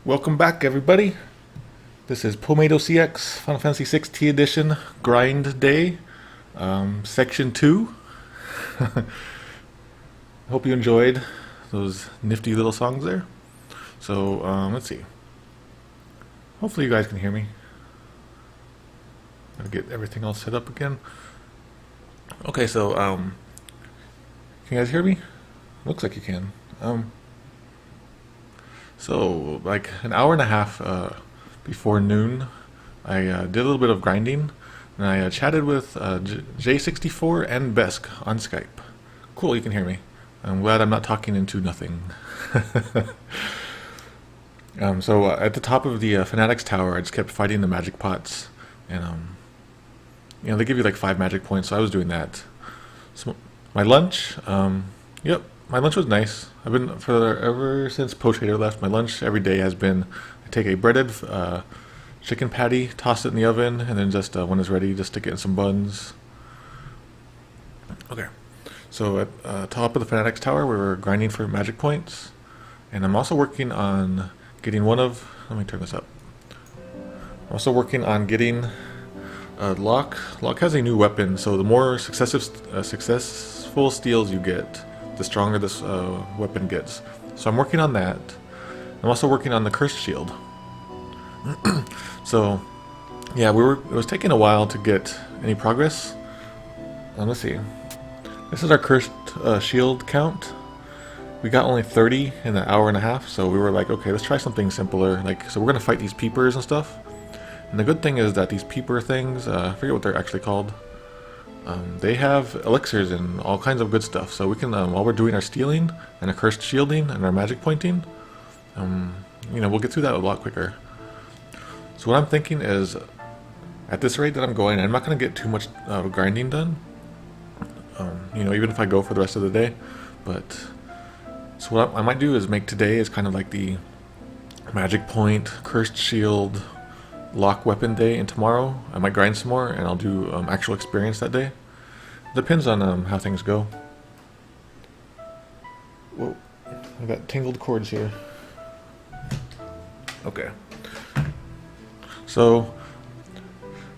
Welcome back, everybody. This is Poemato CX Final Fantasy 6 Edition Grind Day, Section 2. Hope you enjoyed those nifty little songs there. So, let's see. Hopefully you guys can hear me. Gotta get everything all set up again. Okay, so, can you guys hear me? Looks like you can. So, like an hour and a half before noon, I did a little bit of grinding, and I chatted with J64 and Besk on Skype. Cool, you can hear me. I'm glad I'm not talking into nothing. So at the top of the Fanatics Tower, I just kept fighting the magic pots, and they give you like 5 magic points, so I was doing that. So my lunch, yep. My lunch was nice. I've been ever since Pochator left. My lunch every day has been I take a breaded chicken patty, toss it in the oven, and then just when it's ready, just stick it in some buns. Okay. So at top of the Fanatics Tower, we were grinding for magic points, and I'm also working on getting one of. Let me turn this up. I'm also working on getting Locke. Locke has a new weapon, so the more successful steals you get, the stronger this weapon gets. So I'm working on that. I'm also working on the cursed shield. So, yeah, it was taking a while to get any progress. Let's see. This is our cursed shield count. We got only 30 in an hour and a half, so we were like, okay, let's try something simpler. So we're gonna fight these peepers and stuff. And the good thing is that these peeper things, I forget what they're actually called. They have elixirs and all kinds of good stuff, so we can, while we're doing our stealing and our cursed shielding and our magic pointing, we'll get through that a lot quicker. So what I'm thinking is, at this rate that I'm going, I'm not going to get too much grinding done, even if I go for the rest of the day, but, so what I might do is make today is kind of like the magic point, cursed shield, lock weapon day, and tomorrow I might grind some more and I'll do actual experience that day. Depends on how things go. Whoa, I got tangled cords here. Okay. So,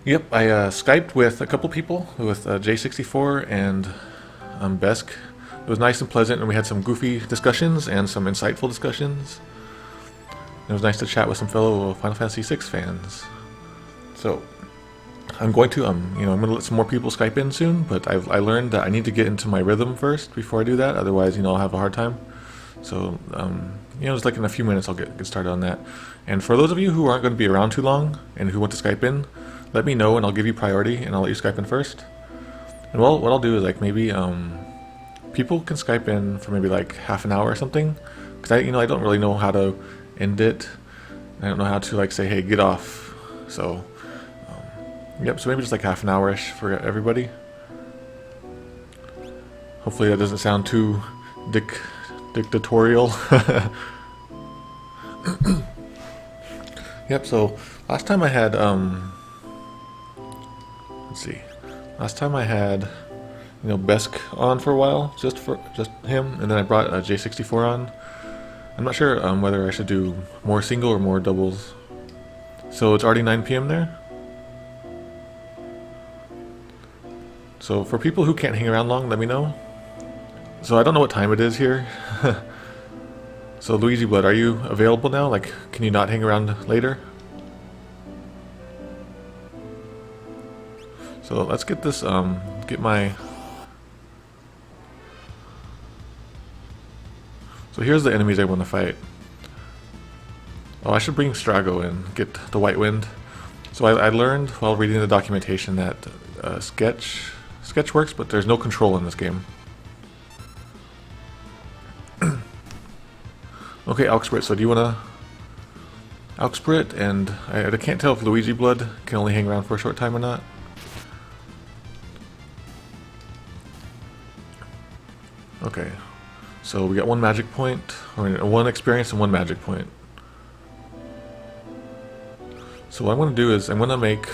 yep, I Skyped with a couple people, with J64 and Besk. It was nice and pleasant, and we had some goofy discussions and some insightful discussions. It was nice to chat with some fellow Final Fantasy VI fans. So, I'm going to, I'm going to let some more people Skype in soon, but I learned that I need to get into my rhythm first before I do that, otherwise, I'll have a hard time. So, just like in a few minutes I'll get started on that. And for those of you who aren't going to be around too long and who want to Skype in, let me know and I'll give you priority and I'll let you Skype in first. And what I'll do is like maybe, people can Skype in for maybe like half an hour or something, because I don't really know how to end it. I don't know how to say, hey, get off. So, yep, so maybe just like half an hour-ish for everybody. Hopefully that doesn't sound too dictatorial. Yep, so last time I had, last time I had, Besk on for a while, just him, and then I brought J64 on. I'm not sure whether I should do more single or more doubles. So it's already 9 p.m. there. So for people who can't hang around long, let me know. So I don't know what time it is here. So Luigi Blood, are you available now? Can you not hang around later? So let's get this, get my... So here's the enemies I want to fight. Oh, I should bring Strago in, get the White Wind. So I learned while reading the documentation that Sketch works, but there's no control in this game. Okay, Alxprit, so do you want to... Alxprit, and I can't tell if Luigi Blood can only hang around for a short time or not. Okay, so we got 1 magic point, or 1 experience and 1 magic point. So what I'm going to do is I'm going to make...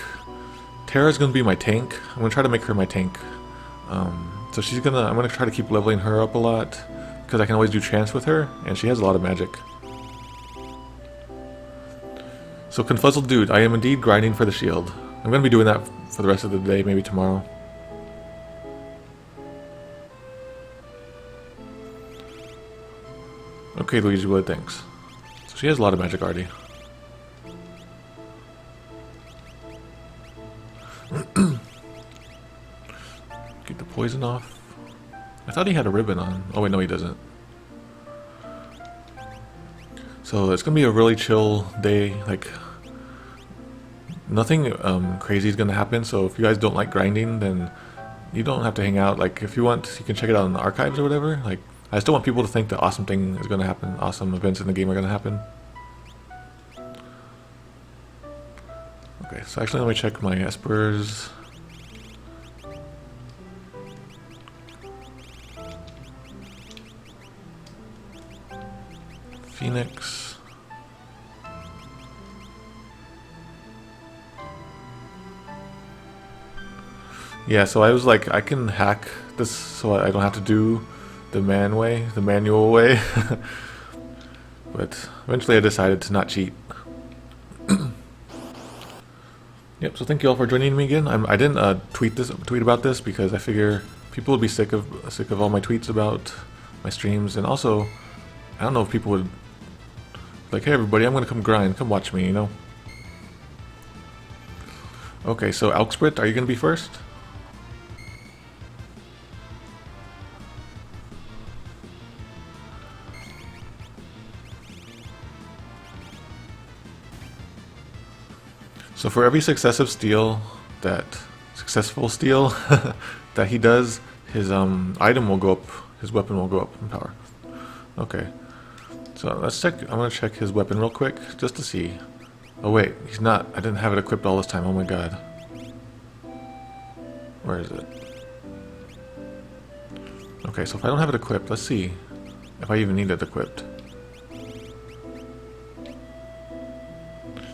Terra's going to be my tank. I'm going to try to make her my tank. So I'm going to try to keep leveling her up a lot, because I can always do trance with her, and she has a lot of magic. So, Confuzzled Dude, I am indeed grinding for the shield. I'm going to be doing that for the rest of the day, maybe tomorrow. Okay, Luigi, what thanks. So she has a lot of magic already. Get the poison off. I thought he had a ribbon on. Oh wait, no he doesn't. So it's gonna be a really chill day, like nothing crazy is gonna happen, so if you guys don't like grinding, then you don't have to hang out. Like if you want, you can check it out in the archives or whatever. Like I still want people to think that awesome thing is gonna happen, awesome events in the game are gonna happen. Okay, so actually let me check my espers. Phoenix. Yeah, so I was like, I can hack this so I don't have to do the manual way. But eventually I decided to not cheat. Yep, so thank you all for joining me again. I didn't tweet about this because I figure people would be sick of all my tweets about my streams, and also I don't know if people would like, hey everybody, I'm gonna come grind, come watch me, you know. Okay, so Alxprit, are you gonna be first? So for every successful steal that he does, his item will go up, his weapon will go up in power. Okay. So let's check, I'm gonna check his weapon real quick, just to see. Oh wait, he's not, I didn't have it equipped all this time, oh my god. Where is it? Okay, so if I don't have it equipped, let's see if I even need it equipped.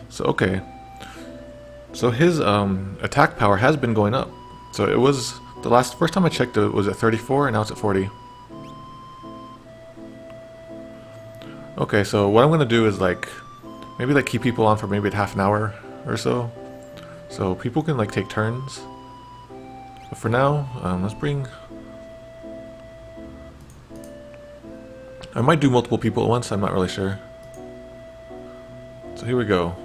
So okay. So his attack power has been going up. So it was, first time I checked it was at 34 and now it's at 40. Okay, so what I'm gonna do is like, maybe like keep people on for maybe half an hour or so. So people can like take turns. But for now, let's bring, I might do multiple people at once, I'm not really sure. So here we go.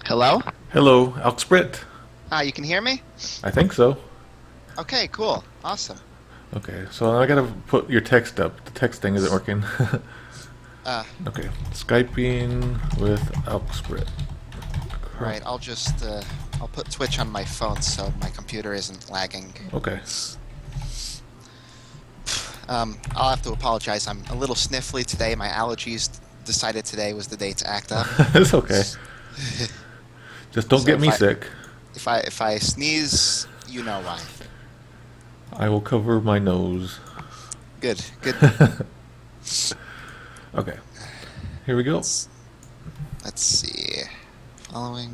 Hello? Hello, Alxprit. You can hear me? I think so. Okay, cool. Awesome. Okay, so I gotta put your text up. The text thing isn't working. Okay, Skyping with Alxprit. Right, I'll just, I'll put Twitch on my phone so my computer isn't lagging. Okay. I'll have to apologize. I'm a little sniffly today. My allergies decided today was the day to act up. It's okay. Just don't get me sick. If I sneeze, you know why. I will cover my nose. Good. Okay. Here we go. Let's see. Following.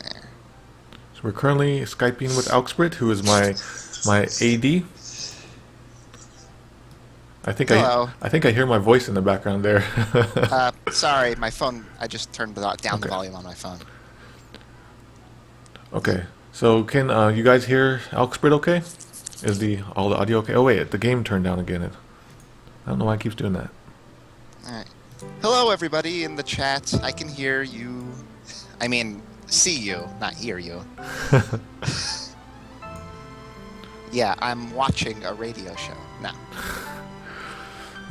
There. So we're currently Skyping with Alxprit, who is my AD. I think I hear my voice in the background there. Sorry, my phone. I just turned down the volume on my phone. Okay. So can you guys hear Alxprit okay? Is all the audio okay? Oh wait, the game turned down again. I don't know why it keeps doing that. Alright. Hello everybody in the chat. I can hear you. I mean, see you, not hear you. Yeah, I'm watching a radio show now.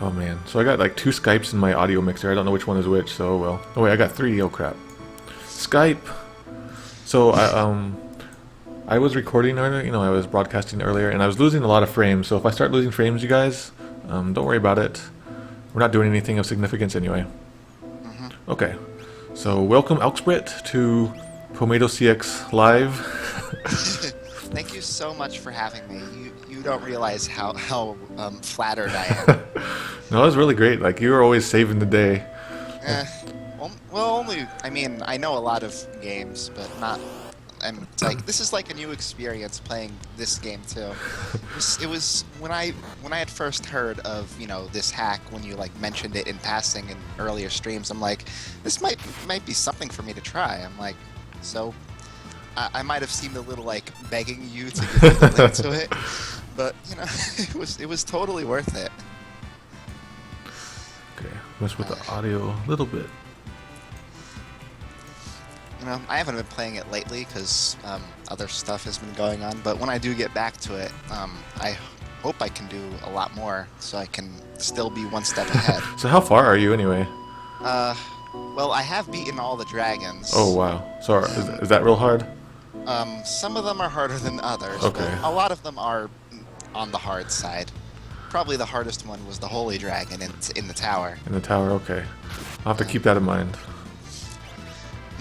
Oh man, so I got like 2 Skypes in my audio mixer. I don't know which one is which, so well. Oh wait, I got 3. Oh crap. Skype. So I was recording earlier, you know, I was broadcasting earlier, and I was losing a lot of frames. So if I start losing frames, you guys, don't worry about it. We're not doing anything of significance anyway. Mm-hmm. Okay, so welcome Alxprit to Poemato CX Live. Thank you so much for having me. You don't realize how flattered I am. No, it was really great. Like, you were always saving the day. Well, only, I mean, I know a lot of games, but not, and it's like, this is like a new experience playing this game too. It was when I had first heard of, you know, this hack, when you like mentioned it in passing in earlier streams, I'm like, this might be something for me to try. I'm like, so I might have seemed a little like begging you to give me the link to it, but you know, it was totally worth it. Okay, mess with the audio a little bit. You know, I haven't been playing it lately because other stuff has been going on, but when I do get back to it, I hope I can do a lot more so I can still be one step ahead. So how far are you anyway? Well, I have beaten all the dragons. Oh wow. So is that real hard? Some of them are harder than others, Okay. but a lot of them are on the hard side. Probably the hardest one was the Holy Dragon in the tower. In the tower, okay. I'll have to keep that in mind.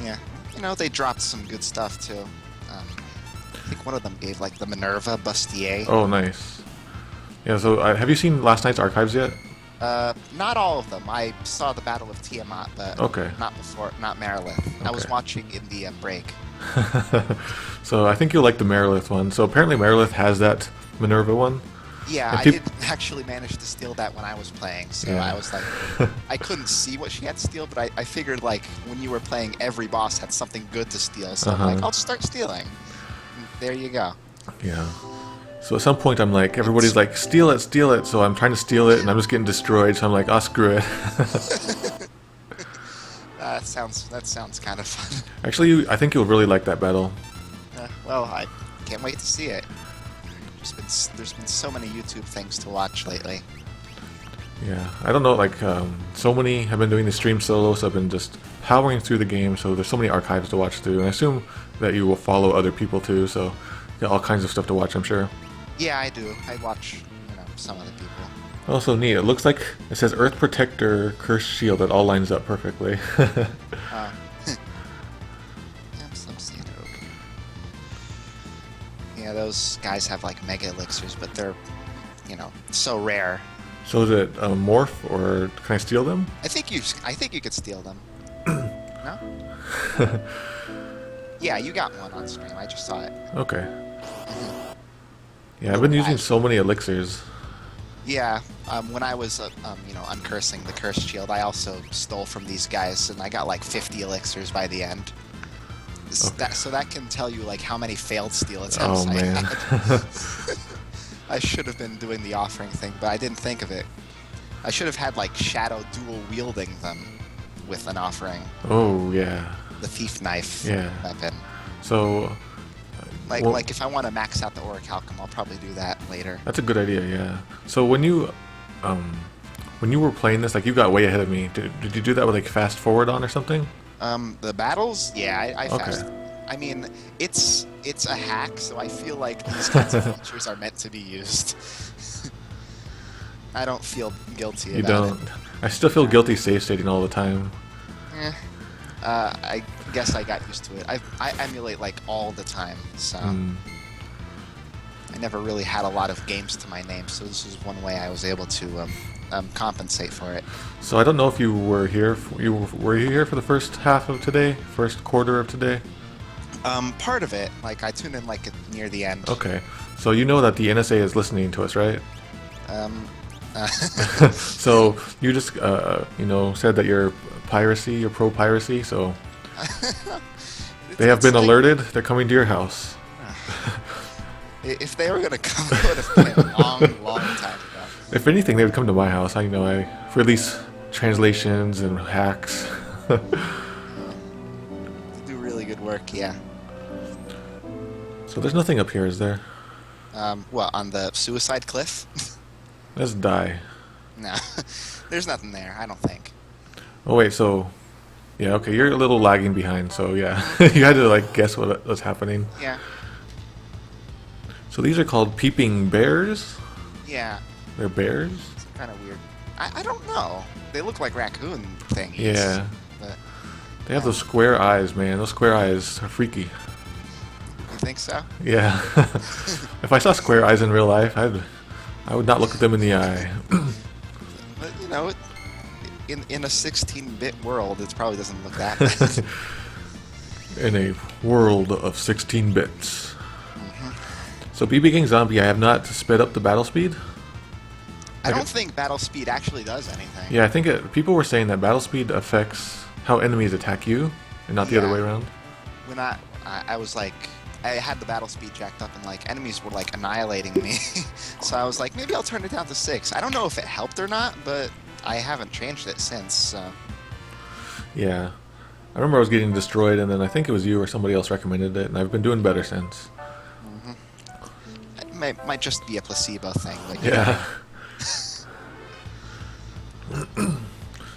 Yeah. You know, they dropped some good stuff too. I think one of them gave like the Minerva bustier. Oh, nice. Yeah, so have you seen last night's archives yet? Not all of them. I saw the Battle of Tiamat, but Okay. not Marilith. I was Okay. watching in the break. So I think you'll like the Merilith one. So apparently Merilith has that Minerva one. Yeah, And I did actually manage to steal that when I was playing, so Yeah. I was like, I couldn't see what she had to steal, but I figured like when you were playing, every boss had something good to steal, so I'm like, I'll just start stealing. And there you go. Yeah. So at some point I'm like, everybody's like, steal it, steal it. So I'm trying to steal it and I'm just getting destroyed. So I'm like, oh, screw it. That sounds kind of fun. Actually, I think you'll really like that battle. Well, I can't wait to see it. There's been so many YouTube things to watch lately. Yeah, I don't know, like, so many have been doing the stream solo, so I've been just powering through the game, so there's so many archives to watch through, and I assume that you will follow other people too, so you got all kinds of stuff to watch, I'm sure. Yeah, I do. I watch, you know, some other people. Also neat, it looks like it says Earth Protector, Cursed Shield, that all lines up perfectly. Yeah, those guys have like mega elixirs, but they're, you know, so rare. So is it morph, or can I steal them? I think you could steal them. No? Yeah, you got one on stream. I just saw it. Okay. Yeah, I've been using so many elixirs. Yeah, when I was, you know, uncursing the cursed shield, I also stole from these guys, and I got like 50 elixirs by the end. Okay. So that can tell you like how many failed steal attempts Oh I man. had. I should have been doing the offering thing, but I didn't think of it. I should have had like shadow dual wielding them with an offering. Oh yeah. The thief knife weapon. So Like if I want to max out the orichalcum, I'll probably do that later. that's a good idea, yeah. So when you were playing this, like, you got way ahead of me. Did you do that with like fast forward on or something? The battles, yeah, I Okay. fast. I mean, it's a hack, so I feel like these kinds of features are meant to be used. I don't feel guilty You about don't. I still feel guilty save stating all the time. it. I guess I got used to it. I emulate like all the time, so I never really had a lot of games to my name, so this is one way I was able to compensate for it. So I don't know if you were here. Were you here for the first half of today? First quarter of today? Part of it, like I tuned in like near the end. Okay. So you know that the NSA is listening to us, right? So you just you know, said that you're pro piracy. So they have been like, alerted. They're coming to your house. If they were gonna come, it would have been a long time ago. If anything, they would come to my house. I release translations and hacks. They do really good work, yeah. So there's nothing up here, is there? What, on the suicide cliff? Let's die. No, there's nothing there. I don't think. Oh wait, so yeah, okay, you're a little lagging behind. So yeah, you had to like guess what's happening. Yeah. So these are called peeping bears. Yeah. They're bears. It's kind of weird. I don't know. They look like raccoon things. Yeah. But They have those square eyes, man. Those square eyes are freaky. you think so? Yeah. If I saw square eyes in real life, I would not look at them in the eye. But you know, in a 16-bit world, it probably doesn't look that bad. In a world of 16 bits. Hmm. So BB King Zombie, I have not sped up the battle speed. I don't think battle speed actually does anything. Yeah, I think people were saying that battle speed affects how enemies attack you, and not the other way around. When I was like, I had the battle speed jacked up, and like enemies were like annihilating me. So I was like, maybe I'll turn it down to 6. I don't know if it helped or not, but I haven't changed it since. So. Yeah. I remember I was getting destroyed, and then I think it was you or somebody else recommended it, and I've been doing better since. It might just be a placebo thing. But yeah.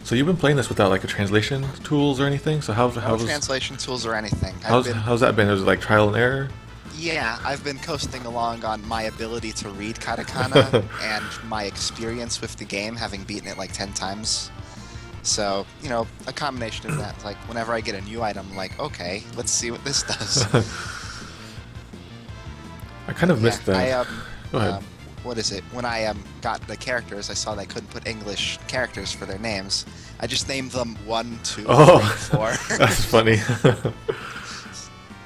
So you've been playing this without like a translation tools or anything? So how's translation tools or anything? How's that been? Is it like trial and error? Yeah, I've been coasting along on my ability to read katakana and my experience with the game, having beaten it like 10 times. So, you know, a combination of that. Like, whenever I get a new item, I'm like, okay, let's see what this does. I kind of missed that. Go ahead. What is it? When I got the characters, I saw they couldn't put English characters for their names. I just named them 1, 2, 3, 4. That's funny.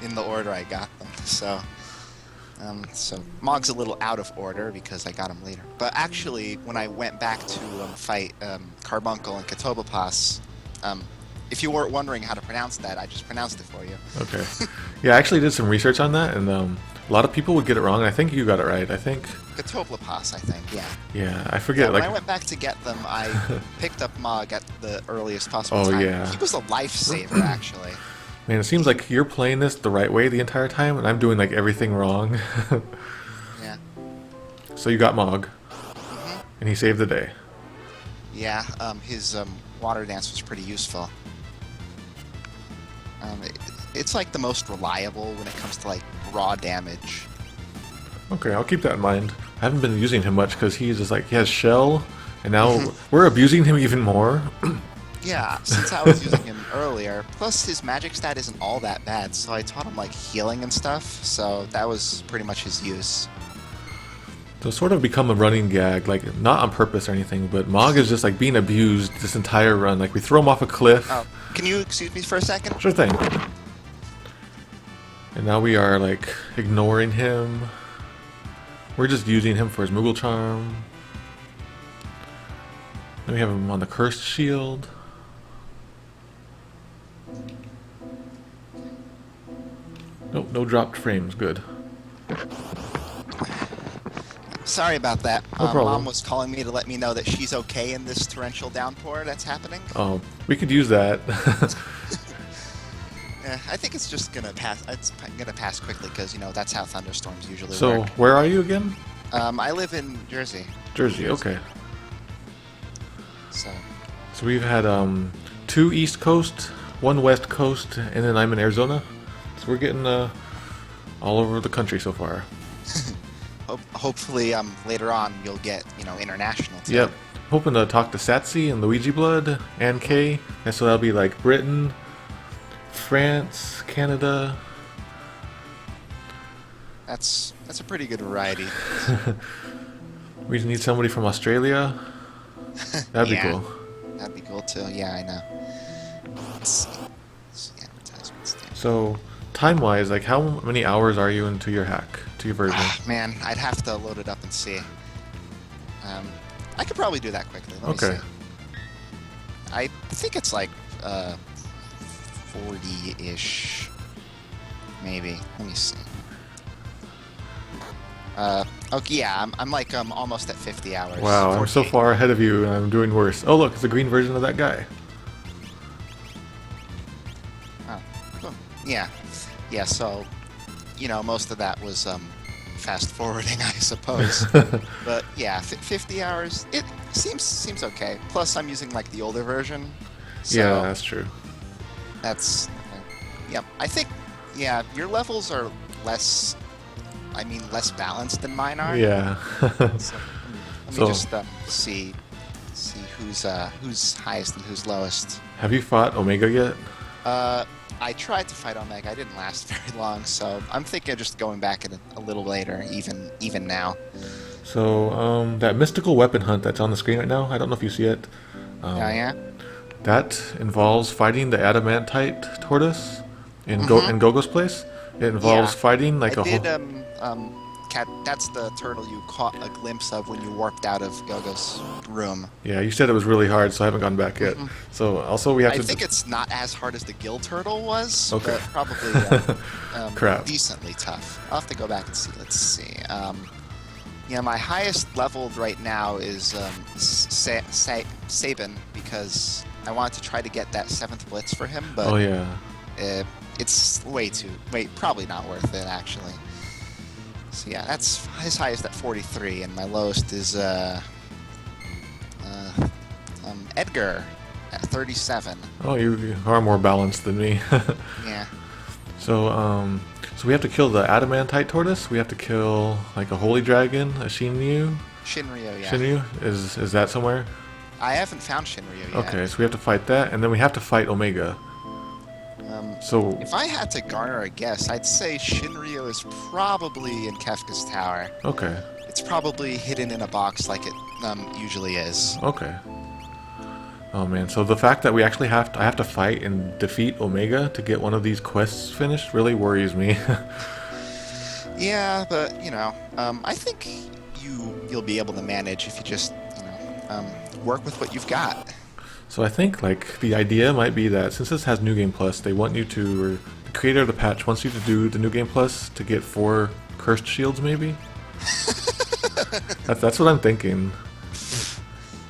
In the order I got them. So Mog's a little out of order because I got him later. But actually, when I went back to fight Carbuncle and Katobapas, if you weren't wondering how to pronounce that, I just pronounced it for you. Okay. Yeah, I actually did some research on that, and a lot of people would get it wrong. I think you got it right. I think Katobapas, I think, yeah. Yeah, I forget. Yeah, when I went back to get them, I picked up Mog at the earliest possible time. Oh, yeah. He was a lifesaver, actually. Man, it seems like you're playing this the right way the entire time, and I'm doing like everything wrong. Yeah. So you got Mog, and he saved the day. Yeah, his water dance was pretty useful. It's like the most reliable when it comes to like raw damage. Okay, I'll keep that in mind. I haven't been using him much because he's just like, he has shell, and now we're abusing him even more. Yeah, since I was using him earlier. Plus, his magic stat isn't all that bad, so I taught him like healing and stuff. So that was pretty much his use. So it's sort of become a running gag, like not on purpose or anything, but Mog is just like being abused this entire run. Like we throw him off a cliff. Oh, can you excuse me for a second? Sure thing. And now we are like ignoring him. We're just using him for his Moogle Charm. Then we have him on the Cursed Shield. Nope, no dropped frames. Good. Sorry about that. No problem. Mom was calling me to let me know that she's okay in this torrential downpour that's happening. Oh, we could use that. Yeah, I think it's just gonna pass. It's gonna pass quickly because, you know, that's how thunderstorms usually So, work. where are you again? I live in Jersey. Jersey, okay. So we've had 2 East Coast, 1 West Coast, and then I'm in Arizona. So we're getting all over the country so far. hopefully later on you'll get, you know, international too. Yep. Hoping to talk to Satsy and Luigi Blood and Kay. And so that'll be like Britain, France, Canada. That's a pretty good variety. We just need somebody from Australia. That'd be cool. That'd be cool too. Yeah, I know. Let's see advertisements there. So, time-wise, like how many hours are you into your hack, to your version? Man, I'd have to load it up and see. I could probably do that quickly. Let me see. I think it's like 40-ish, maybe. Let me see. Okay, yeah, I'm like almost at 50 hours. Wow, 48. I'm so far ahead of you, and I'm doing worse. Oh, look, it's a green version of that guy. Oh, cool. Yeah. So, you know, most of that was fast forwarding, I suppose. But yeah, 50 hours. It seems okay. Plus, I'm using like the older version. So Yeah, that's true. That's yep. I think your levels are less balanced than mine are. Yeah. So, let me just see who's highest and who's lowest. Have you fought Omega yet? I tried to fight Omega. I didn't last very long, so I'm thinking of just going back a little later, even now. So, that mystical weapon hunt that's on the screen right now, I don't know if you see it. Yeah. That involves fighting the adamantite tortoise in in Gogo's place. It involves Yeah, fighting I like a did. whole. That's the turtle you caught a glimpse of when you warped out of Gogo's room. Yeah, you said it was really hard, so I haven't gone back yet. So also we have I to. think it's not as hard as the gill turtle was, Okay. but probably Crap. decently tough. I'll have to go back and see. Let's see. Yeah, my highest leveled right now is Sabin because I wanted to try to get that 7th blitz for him, but Oh yeah. it's probably not worth it actually. So yeah, that's his highest at 43, and my lowest is Edgar at 37. Oh, you are more balanced than me. Yeah. So we have to kill the adamantite tortoise. We have to kill like a holy dragon, a Shinryu. Shinryu, yeah. Shinryu is that somewhere? I haven't found Shinryu yet. Okay, so we have to fight that, and then we have to fight Omega. So If I had to garner a guess, I'd say Shinryu is probably in Kefka's tower. okay, It's probably hidden in a box like it usually is. okay. Oh man, so the fact that I have to fight and defeat Omega to get one of these quests finished really worries me. Yeah, but I think you'll be able to manage if you just work with what you've got. So I think like the idea might be that since this has New Game Plus, they want you to, or the creator of the patch wants you to do the New Game Plus to get 4 cursed shields, maybe. That's what I'm thinking.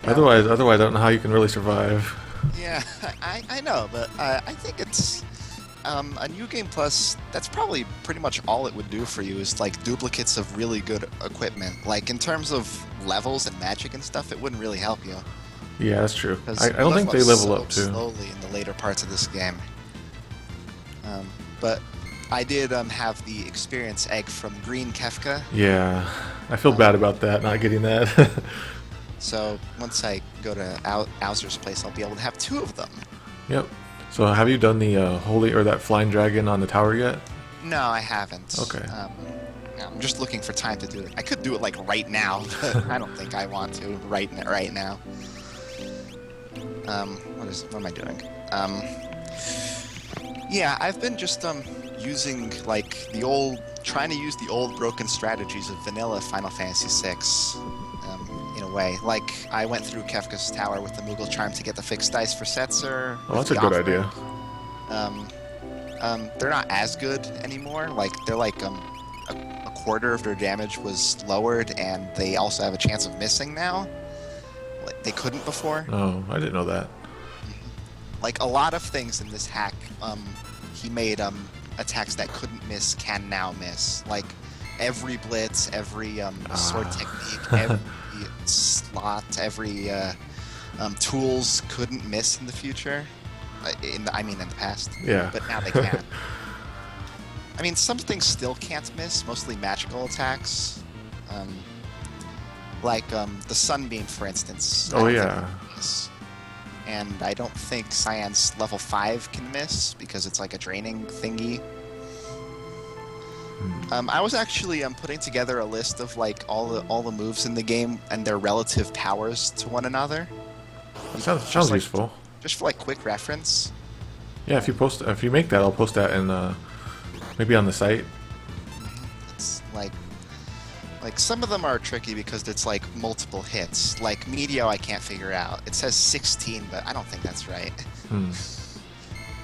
Yeah. Otherwise, I don't know how you can really survive. Yeah, I know, but I think it's a New Game Plus. That's probably pretty much all it would do for you is like duplicates of really good equipment. Like in terms of levels and magic and stuff, it wouldn't really help you. Yeah, that's true. 'Cause I don't think they level up too. Slowly in the later parts of this game. But I did have the experience egg from Green Kefka. Yeah, I feel bad about that, not getting that. So once I go to Owser's place, I'll be able to have 2 of them. Yep. So have you done the holy or that flying dragon on the tower yet? No, I haven't. Okay. I'm just looking for time to do it. I could do it like right now, but I don't think I want to right now. What am I doing? Yeah, I've been just using like trying to use the old broken strategies of vanilla Final Fantasy VI. In a way, like I went through Kefka's tower with the Moogle charm to get the fixed dice for Setzer. Oh, that's a good idea. They're not as good anymore. Like they're like a quarter of their damage was lowered, and they also have a chance of missing now. Like they couldn't before. Oh, I didn't know that. Like a lot of things in this hack, he made attacks that couldn't miss can now miss. Like every blitz, every sword technique, every slot, every tools couldn't miss in the future. In the past. Yeah. But now they can. I mean, some things still can't miss, mostly magical attacks. Like the Sunbeam, for instance. Oh yeah. And I don't think Cyan's level 5 can miss because it's like a draining thingy. I was actually putting together a list of like all the moves in the game and their relative powers to one another. That sounds like, useful. Just for like quick reference. Yeah, if you make that, I'll post that in maybe on the site. It's like some of them are tricky because it's like multiple hits. Like Meteor, I can't figure out. It says 16, but I don't think that's right.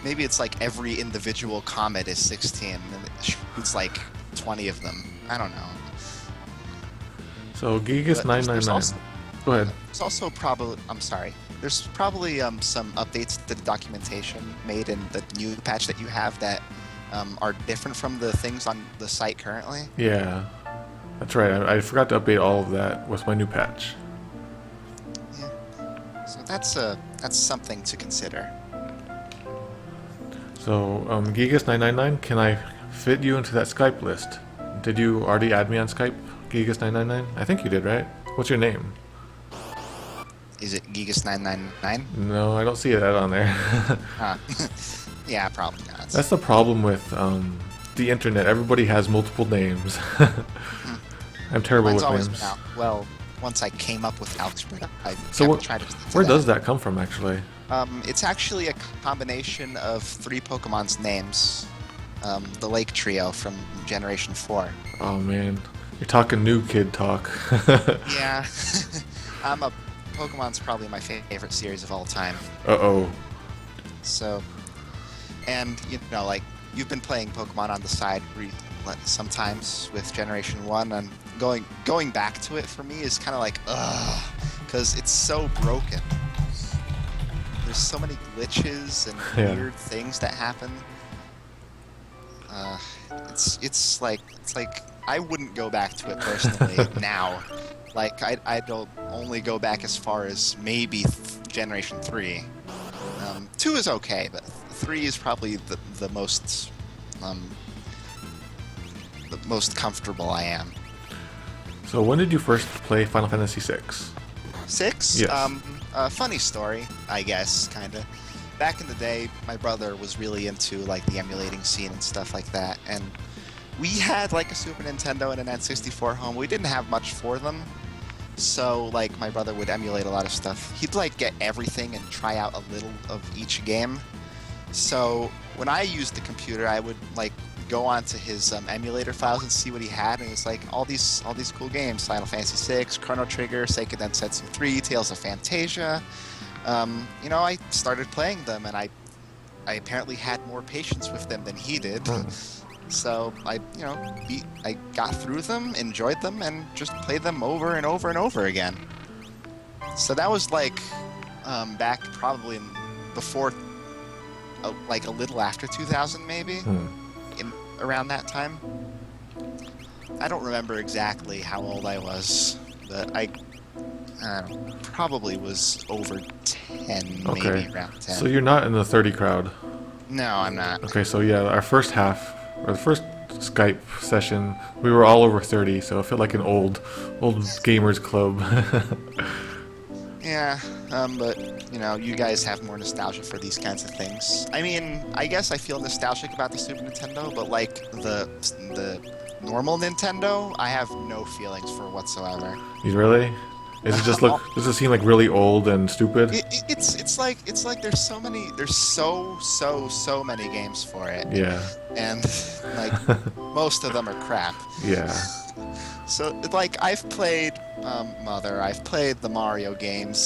Maybe it's like every individual comet is 16, and it shoots like 20 of them. I don't know. So Gigas 999. Go ahead. There's also probably, there's probably some updates to the documentation made in the new patch that you have that are different from the things on the site currently. Yeah, that's right. I forgot to update all of that with my new patch. Yeah. So that's something to consider. So Gigas 999, can I fit you into that Skype list? Did you already add me on Skype, Gigas 999? I think you did, right? What's your name? Is it Gigas999? No, I don't see that on there. Yeah, probably not. That's the problem with the internet. Everybody has multiple names. I'm terrible Mine's with always names. been well, once I came up with Alxprit, So tried to where does that come from, actually? It's actually a combination of three Pokemon's names. The Lake Trio from Generation 4. Oh man, you're talking new kid talk. Yeah. Pokemon's probably my favorite series of all time. Uh-oh. So, and like you've been playing Pokemon on the side sometimes with Generation 1, and going back to it for me is kind of like ugh, because it's so broken. There's so many glitches and weird things that happen. It's like I wouldn't go back to it personally now. Like I don't only go back as far as maybe Generation 3. 2 is okay, but 3 is probably the most comfortable I am. So when did you first play Final Fantasy VI? 6? Yes. Funny story, I guess, kind of. Back in the day, my brother was really into like the emulating scene and stuff like that, and we had like a Super Nintendo and an N64 home. We didn't have much for them, so like my brother would emulate a lot of stuff. He'd like get everything and try out a little of each game. So when I used the computer, I would like go onto his emulator files and see what he had, and it's like all these cool games: Final Fantasy VI, Chrono Trigger, Seiken Densetsu 3, Tales of Fantasia. I started playing them, and I apparently had more patience with them than he did. So I got through them, enjoyed them, and just played them over and over and over again. So that was like back probably before, like a little after 2000 maybe, around that time. I don't remember exactly how old I was, but I don't know, probably was over 10, maybe around 10. So you're not in the 30 crowd. No, I'm not. Okay, so yeah, our first half, or the first Skype session, we were all over 30, so it felt like an old gamers club. Yeah, but you guys have more nostalgia for these kinds of things. I mean, I guess I feel nostalgic about the Super Nintendo, but like the normal Nintendo, I have no feelings for whatsoever. You really? Does it seem like really old and stupid? It's like there's so many games for it. Yeah. And like most of them are crap. Yeah. So like I've played Mother, I've played the Mario games,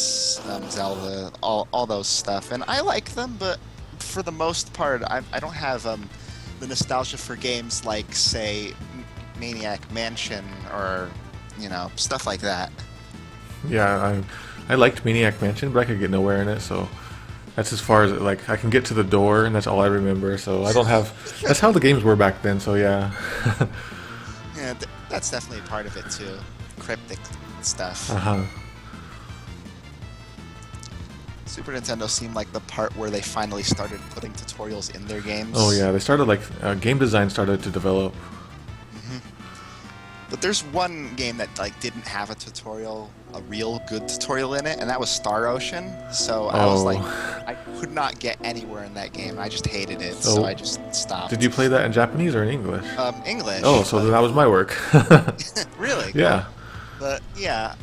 Zelda, all those stuff, and I like them, but for the most part, I don't have the nostalgia for games like say Maniac Mansion or stuff like that. Yeah, I liked Maniac Mansion, but I could get nowhere in it, so that's as far as like I can get to the door, and that's all I remember. So I don't have. That's how the games were back then. So yeah. Yeah, that's definitely part of it too. Cryptic stuff. Super Nintendo seemed like the part where they finally started putting tutorials in their games. Oh yeah, they started like game design started to develop. But there's one game that like didn't have a real good tutorial in it, and that was Star Ocean. So I was like, I could not get anywhere in that game. I just hated it, so I just stopped. Did you play that in Japanese or in English? English. Oh, so that was my work. Really? Yeah. But yeah,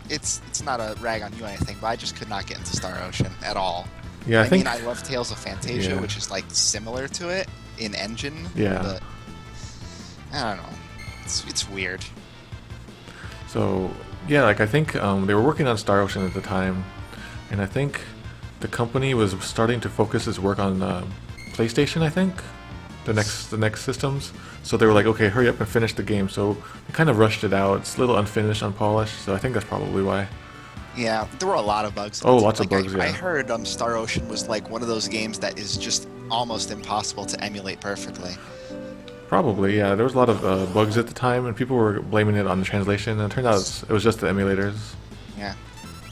it's not a rag on you or anything, but I just could not get into Star Ocean at all. Yeah, I think I love Tales of Fantasia, which is like similar to it in engine. Yeah. But I don't know. It's weird. So yeah, like I think they were working on Star Ocean at the time, and I think the company was starting to focus its work on PlayStation. I think the next systems. So they were like, okay, hurry up and finish the game. So they kind of rushed it out. It's a little unfinished, unpolished. So I think that's probably why. Yeah, there were a lot of bugs. Oh, lots of bugs. I heard Star Ocean was like one of those games that is just almost impossible to emulate perfectly. Probably, yeah. There was a lot of bugs at the time, and people were blaming it on the translation, and it turned out it was just the emulators. Yeah.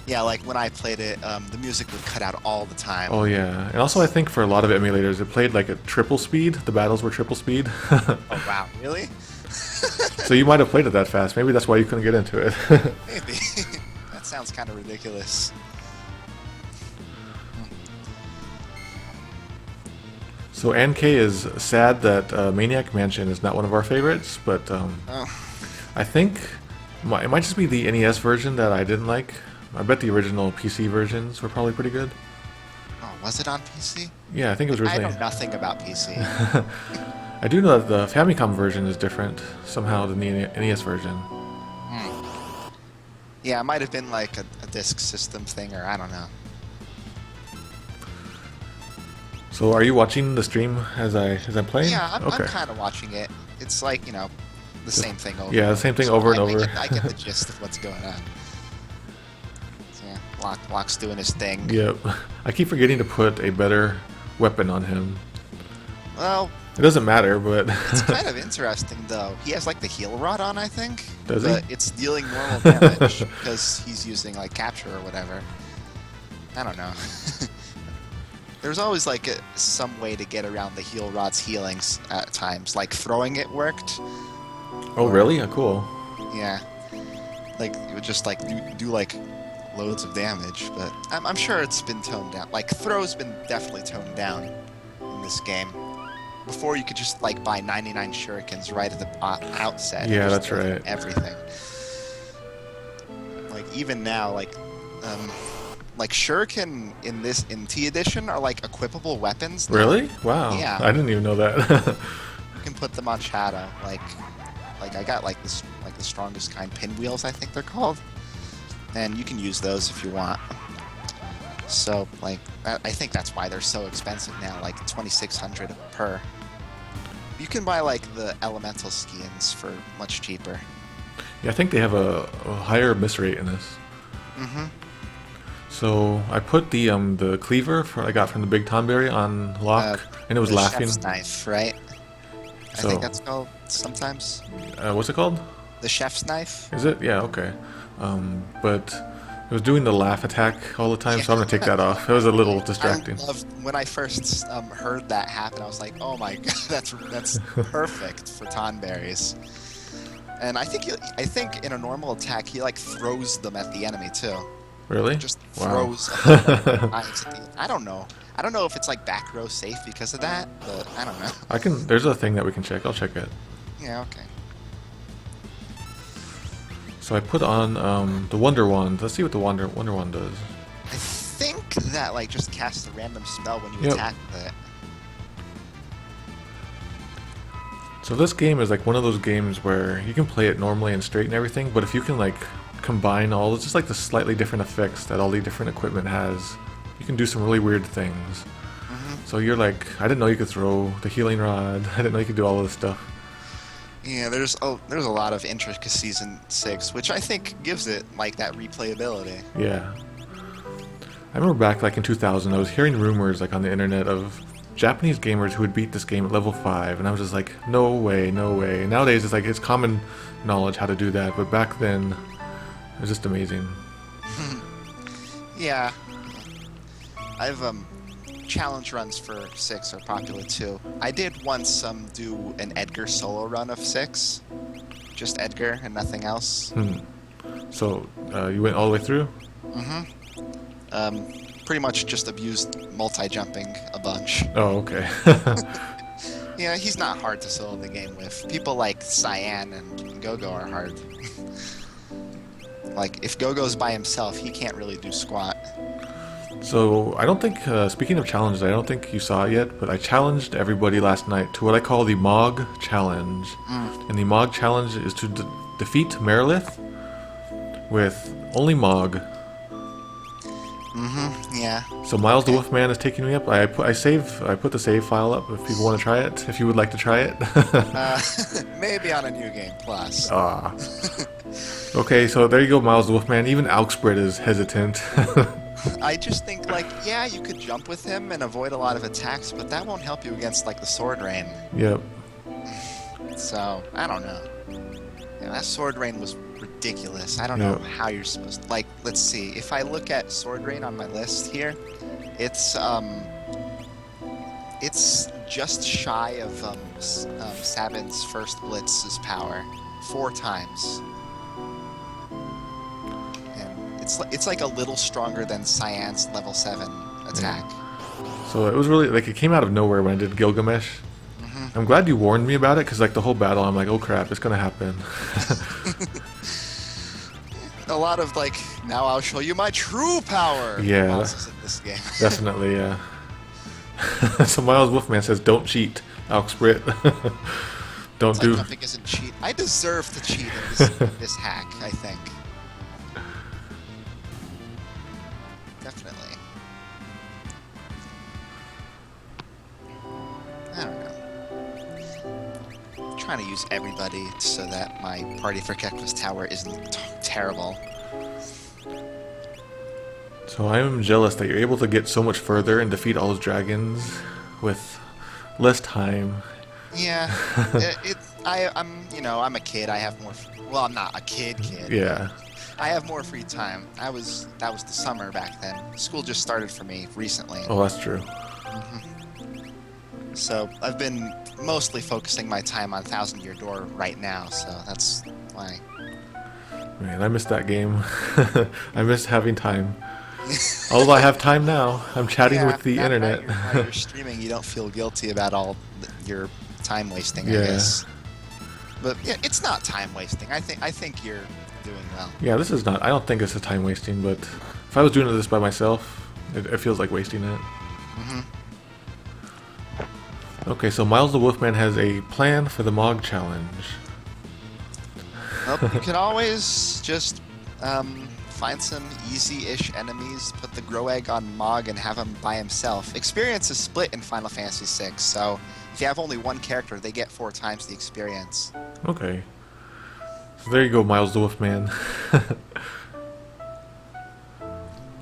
Yeah, like when I played it, the music would cut out all the time. Oh, yeah. And also, I think for a lot of emulators, it played like at triple speed. The battles were triple speed. Oh, wow. Really? So you might have played it that fast. Maybe that's why you couldn't get into it. Maybe. That sounds kind of ridiculous. So NK is sad that Maniac Mansion is not one of our favorites, but I think it might just be the NES version that I didn't like. I bet the original PC versions were probably pretty good. Was it on PC? Yeah, I think it was I originally. know nothing about PC. I do know that the Famicom version is different somehow than the NES version. Yeah, it might have been like a disk system thing, or I don't know. So, are you watching the stream as I'm playing? Yeah, I'm Okay. kind of watching it. It's like, the same thing over. Yeah, the and same thing So over and I over. I get the gist of what's going on. So, yeah, Locke's doing his thing. Yep. I keep forgetting to put a better weapon on him. Well, It doesn't matter, but it's kind of interesting though. He has like the heal rod on, I think. Does he? But it's dealing normal damage because he's using like capture or whatever. I don't know. There's always like some way to get around the heal rod's healings at times. Like throwing it worked. oh really? Oh, cool. Yeah. Like it would just like do like loads of damage, but I'm sure it's been toned down. Like throw's been definitely toned down in this game. Before you could just like buy 99 shurikens right at the outset. and Yeah, just that's throw right. Everything. Like even now, like shuriken in T edition are like equipable weapons. now. Really? Wow. Yeah. I didn't even know that. You can put them on Shadow. Like I got like this the strongest kind pinwheels, I think they're called, and you can use those if you want. So like I think that's why they're so expensive now, like 2,600 per. You can buy like the elemental skins for much cheaper. Yeah, I think they have a higher miss rate in this. Mm-hmm. So I put the cleaver I got from the Big Tonberry on lock, and it was the laughing. Chef's knife, right? I So- think that's called sometimes. What's it called? The chef's knife. Is it? Yeah, okay. But it was doing the laugh attack all the time, so I'm gonna take that off. It was a little distracting. I loved when I first heard that happen. I was like, "Oh my god, that's perfect for Tonberries." And I think in a normal attack, he like throws them at the enemy too. Really? Just Wow. throws them knives at the. I don't know. I don't know if it's like back row safe because of that, but I don't know. There's a thing that we can check. I'll check it. Yeah. Okay. So I put on the Wonder Wand. Let's see what the Wonder Wand does. I think that like just casts a random spell when you Yep. attack with it. So this game is like one of those games where you can play it normally and straight and everything, but if you can like combine all, it's just like the slightly different effects that all the different equipment has, you can do some really weird things. Mm-hmm. So you're like, I didn't know you could throw the healing rod. I didn't know you could do all of this stuff. Yeah, there's a lot of intricacies in 6, which I think gives it like that replayability. Yeah. I remember back like in 2000, I was hearing rumors like on the internet of Japanese gamers who would beat this game at level 5, and I was just like, no way, no way. And nowadays it's like it's common knowledge how to do that, but back then it was just amazing. Yeah. I've challenge runs for 6 are popular too. I did once do an Edgar solo run of 6. Just Edgar and nothing else. So you went all the way through? Pretty much just abused multi-jumping a bunch. Oh, okay. Yeah, he's not hard to solo the game with. People like Cyan and Gogo are hard. Like, if Gogo's by himself, he can't really do squat. So I don't think, speaking of challenges, I don't think you saw it yet, but I challenged everybody last night to what I call the Mog Challenge. And the Mog Challenge is to defeat Merilith with only Mog. Yeah. So Miles the Wolfman is taking me up. I put the save file up if people want to try it. If you would like to try it. Maybe on a New Game Plus. Okay, so there you go, Miles the Wolfman. Even Alxprit is hesitant. I just think, like, yeah, you could jump with him and avoid a lot of attacks, but that won't help you against, like, the Sword Rain. Yep. So, I don't know. Yeah, that Sword Rain was ridiculous. I don't know how you're supposed to... Like, let's see. If I look at Sword Rain on my list here, it's just shy of Sabin's first Blitz's power. 4 times. And it's like a little stronger than Cyan's level 7 attack. So it was really, like, it came out of nowhere when I did Gilgamesh. I'm glad you warned me about it, because, like, the whole battle, I'm like, oh crap, it's gonna happen. A lot of, like, now I'll show you my true power. Yeah. Bosses in this game. Definitely, yeah. So Miles Wolfman says, "Don't cheat, Alxprit. Don't It's like do." jumping isn't cheat. I deserve to cheat in this hack, I think. Definitely. I don't know. I'm trying to use everybody so that my party for Kekko's Tower isn't terrible. So I am jealous that you're able to get so much further and defeat all those dragons with less time. Yeah, I'm a kid. I have more. Well, I'm not a kid. Yeah. I have more free time. That was the summer back then. School just started for me recently. Oh, that's true. So I've been mostly focusing my time on Thousand Year Door right now. So that's why. Man, I missed that game. I miss having time. Although I have time now, I'm chatting with the now internet. While you're streaming, you don't feel guilty about all your time wasting. Yeah. I guess. But yeah, it's not time wasting. I think you're doing well. Yeah, this is not. I don't think this is time wasting, but if I was doing this by myself, it feels like wasting it. Okay, so Miles the Wolfman has a plan for the Mog challenge. Well, you can always just find some easy-ish enemies, put the Grow Egg on Mog, and have him by himself. Experience is split in Final Fantasy VI, so if you have only one character, they get 4 times the experience. Okay. So there you go, Miles the Wolfman.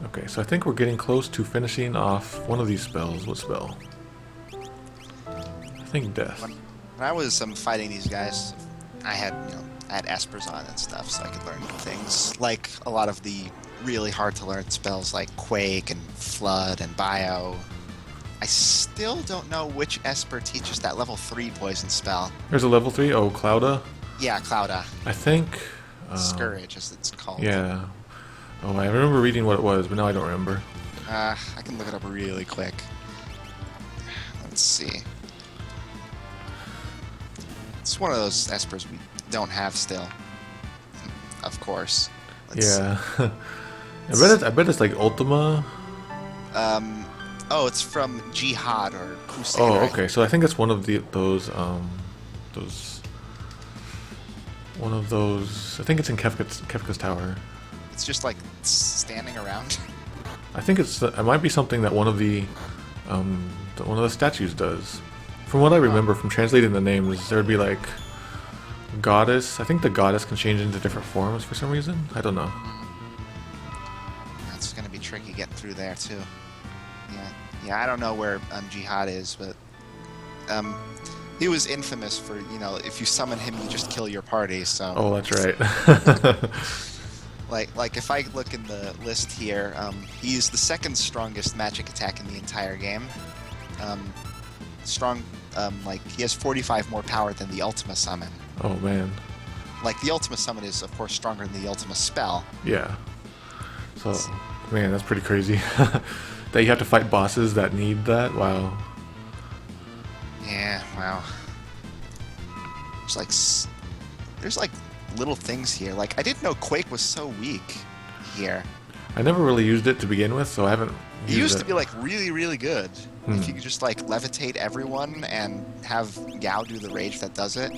Okay, so I think we're getting close to finishing off one of these spells. What spell? I think Death. When I was fighting these guys, I had Espers on and stuff, so I could learn new things. Like a lot of the really hard to learn spells like Quake and Flood and Bio. I still don't know which Esper teaches that level 3 poison spell. There's a level 3? Oh, Clouda? Yeah, Clouda. I think... Scourge, as it's called. Yeah. Oh, I remember reading what it was, but now I don't remember. I can look it up really quick. Let's see. It's one of those Espers we don't have still. Of course. Yeah. I bet it's like Ultima. Oh, it's from Jihad or Crusader. Oh, okay. So I think it's one of those. One of those. I think it's in Kefka's Tower. It's just like standing around. I think it might be something that one of the statues does. From what I remember from translating the names, there would be like goddess. I think the goddess can change into different forms for some reason. I don't know. That's gonna be tricky getting through there too. Yeah. I don't know where Jihad is, but he was infamous for if you summon him, you just kill your party. So. Oh, that's right. Like if I look in the list here, he's the second strongest magic attack in the entire game. He has 45 more power than the Ultima Summon. Oh man. Like the Ultima Summon is of course stronger than the Ultima Spell. Yeah. So, man, that's pretty crazy. That you have to fight bosses that need that. Wow. Yeah. Wow. There's like little things here. Like I didn't know Quake was so weak here. I never really used it to begin with, so I haven't. It used to be like really, really good. Hmm. If you could just like levitate everyone and have Gao do the rage that does it.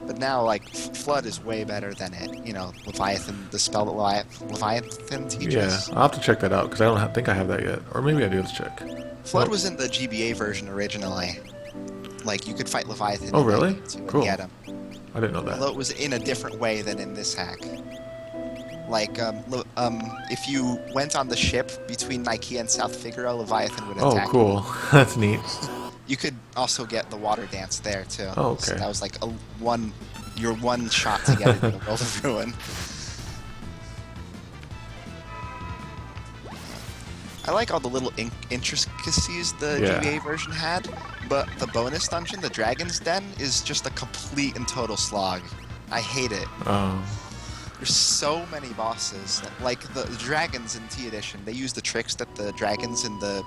But now like Flood is way better than it. Leviathan, the spell that Leviathan teaches. Yeah, I'll have to check that out because I don't think I have that yet, or maybe I do. Let's check. Flood was in the GBA version originally. Like you could fight Leviathan. Oh really? Cool. Get him. I didn't know that. Although it was in a different way than in this hack. Like, if you went on the ship between Nike and South Figaro, Leviathan would attack. Oh, cool. That's neat. You could also get the water dance there, too. Oh, okay. So that was like your one shot to get it in the World of Ruin. I like all the little intricacies the GBA version had, but the bonus dungeon, the Dragon's Den, is just a complete and total slog. I hate it. Oh. There's so many bosses. Like the dragons in T Edition, they use the tricks that the dragons in the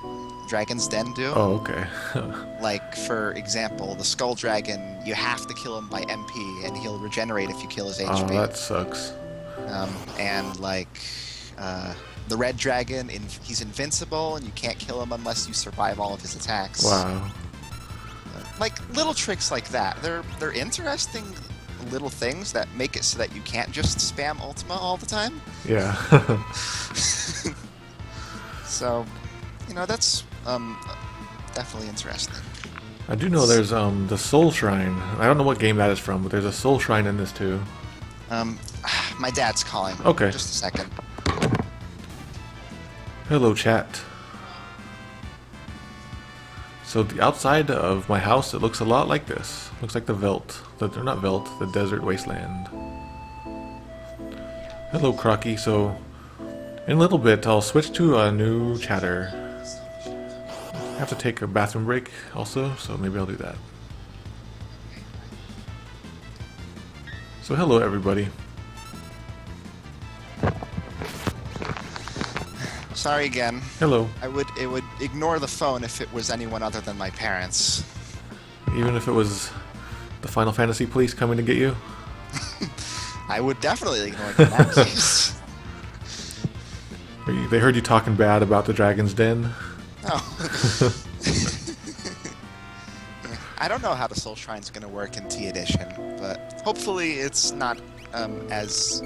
Dragon's Den do. Oh, okay. Like, for example, the Skull Dragon, you have to kill him by MP, and he'll regenerate if you kill his HP. Oh, that sucks. And like, the red dragon, he's invincible, and you can't kill him unless you survive all of his attacks. Wow. Like little tricks like that. They're interesting little things that make it so that you can't just spam Ultima all the time. Yeah. So, that's definitely interesting. I do know there's the Soul Shrine. I don't know what game that is from, but there's a Soul Shrine in this too. My dad's calling. Okay. Just a second. Hello, chat. So the outside of my house, it looks a lot like this. Looks like the Veldt. They're not Veldt, the Desert Wasteland. Hello, Crocky. So in a little bit, I'll switch to a new chatter. I have to take a bathroom break also, so maybe I'll do that. So hello, everybody. Sorry again. Hello. It would ignore the phone if it was anyone other than my parents. Even if it was the Final Fantasy police coming to get you? I would definitely ignore it in that case. They heard you talking bad about the Dragon's Den? Oh. I don't know how the Soul Shrine's going to work in T Edition, but hopefully it's not as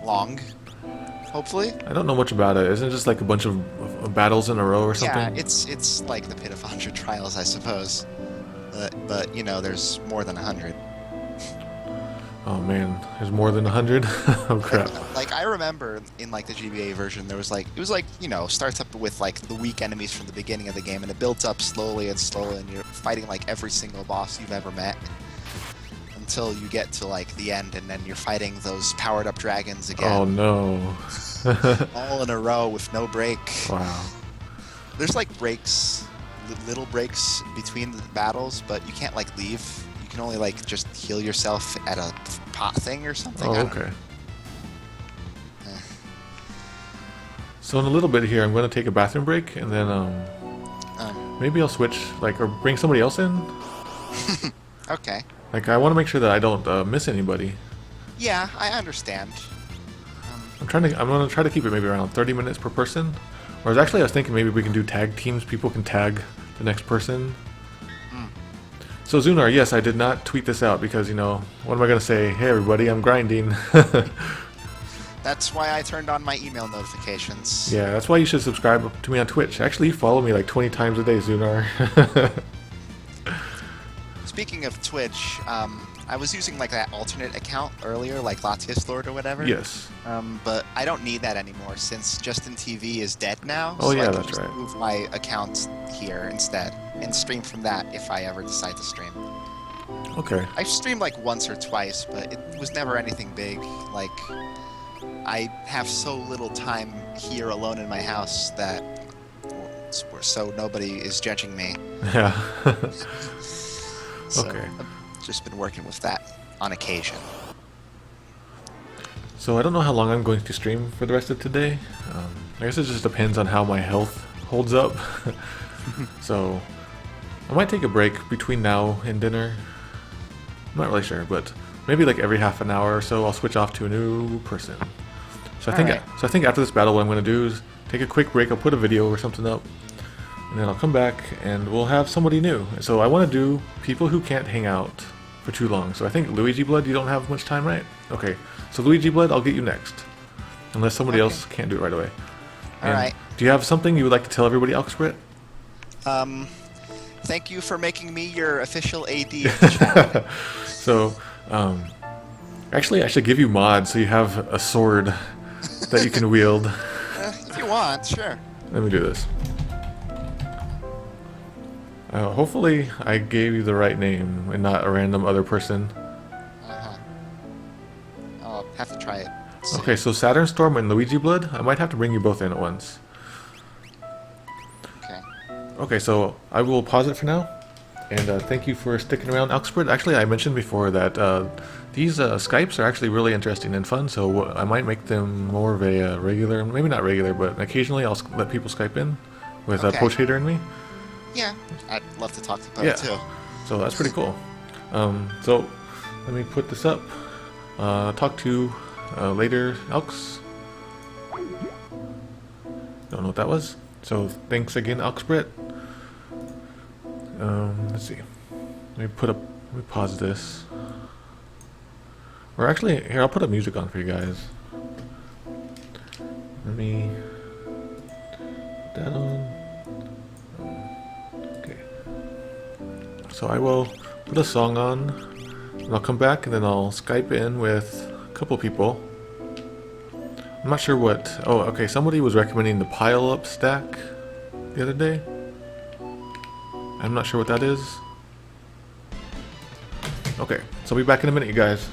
long. Hopefully. I don't know much about it. Isn't it just like a bunch of battles in a row or something? Yeah, it's like the Pit of 100 Trials, I suppose. But there's more than 100. Oh man, there's more than 100? Oh crap. Like I remember in like the GBA version, it was like starts up with like the weak enemies from the beginning of the game, and it builds up slowly and slowly, and you're fighting like every single boss you've ever met until you get to like the end, and then you're fighting those powered up dragons again. Oh no. All in a row with no break. Wow. There's like breaks, little breaks between the battles, but you can't like leave. You can only like just heal yourself at a pot thing or something. Oh, okay. So in a little bit here, I'm going to take a bathroom break, and then maybe I'll switch, like, or bring somebody else in. Okay. Like, I want to make sure that I don't miss anybody. Yeah, I understand. I'm going to try to keep it maybe around 30 minutes per person. Or I was thinking maybe we can do tag teams. People can tag the next person. So Zunar, yes, I did not tweet this out because, what am I going to say? Hey everybody, I'm grinding. That's why I turned on my email notifications. Yeah, that's why you should subscribe to me on Twitch. Actually, you follow me like 20 times a day, Zunar. Speaking of Twitch, I was using like that alternate account earlier, like Latias Lord or whatever. Yes. But I don't need that anymore since Justin TV is dead now. Oh so yeah, I can that's just right. move my account here instead and stream from that if I ever decide to stream. Okay. I've streamed like once or twice, but it was never anything big. Like, I have so little time here alone in my house that so nobody is judging me. Yeah. So Okay. I've just been working with that on occasion. So I don't know how long I'm going to stream for the rest of today. I guess it just depends on how my health holds up. So I might take a break between now and dinner. I'm not really sure, but maybe like every half an hour or so I'll switch off to a new person. So I think after this battle what I'm going to do is take a quick break. I'll put a video or something up, and then I'll come back and we'll have somebody new. So I want to do people who can't hang out for too long. So I think Luigi Blood, you don't have much time, right? Okay, so Luigi Blood, I'll get you next. Unless somebody else can't do it right away. Alright. Do you have something you would like to tell everybody, Alxprit? Thank you for making me your official AD of the channel. So, actually I should give you mods so you have a sword that you can wield. If you want, sure. Let me do this. Hopefully I gave you the right name and not a random other person. I'll have to try it. See. Okay, so Saturn Storm and Luigi Blood, I might have to bring you both in at once. Okay. Okay, so I will pause it for now. And thank you for sticking around, Alxprit. Actually, I mentioned before that these Skypes are actually really interesting and fun, so I might make them more of a regular, maybe not regular, but occasionally I'll let people Skype in with Poach Hater and me. Yeah, I'd love to talk to Poach too. So that's pretty cool. So let me put this up. Talk to you later, Alx. Don't know what that was. So thanks again, Alxprit. Let's see. Let me pause this. Or actually, here, I'll put up music on for you guys. Let me put that on. Okay. So I will put a song on, and I'll come back, and then I'll Skype in with a couple people. I'm not sure what... Oh, okay, somebody was recommending the pile-up stack the other day. I'm not sure what that is. Okay, so I'll be back in a minute, you guys.